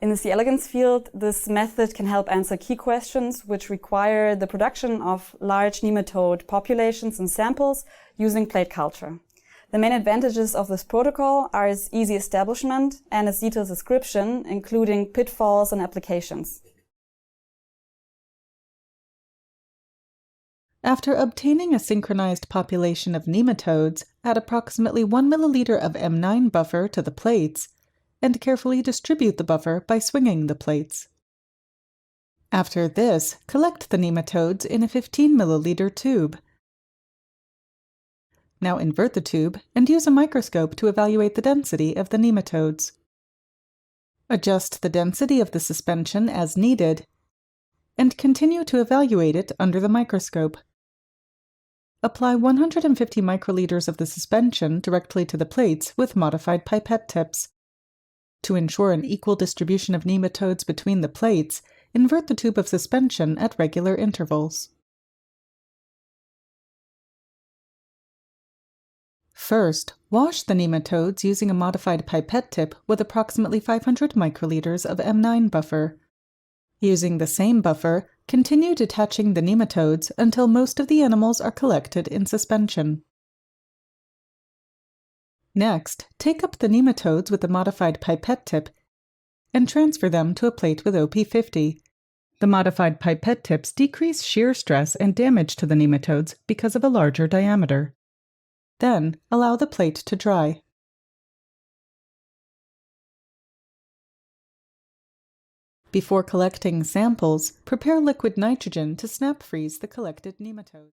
In the C.Elegans field, this method can help answer key questions which require the production of large nematode populations and samples using plate culture. The main advantages of this protocol are its easy establishment and its detailed description, including pitfalls and applications. After obtaining a synchronized population of nematodes, add approximately 1 milliliter of M9 buffer to the plates, and carefully distribute the buffer by swinging the plates. After this, collect the nematodes in a 15 milliliter tube. Now invert the tube and use a microscope to evaluate the density of the nematodes. Adjust the density of the suspension as needed, and continue to evaluate it under the microscope. Apply 150 microliters of the suspension directly to the plates with modified pipette tips. To ensure an equal distribution of nematodes between the plates, invert the tube of suspension at regular intervals. First, wash the nematodes using a modified pipette tip with approximately 500 microliters of M9 buffer. Using the same buffer, continue detaching the nematodes until most of the animals are collected in suspension. Next, take up the nematodes with the modified pipette tip and transfer them to a plate with OP50. The modified pipette tips decrease shear stress and damage to the nematodes because of a larger diameter. Then, allow the plate to dry. Before collecting samples, prepare liquid nitrogen to snap freeze the collected nematodes.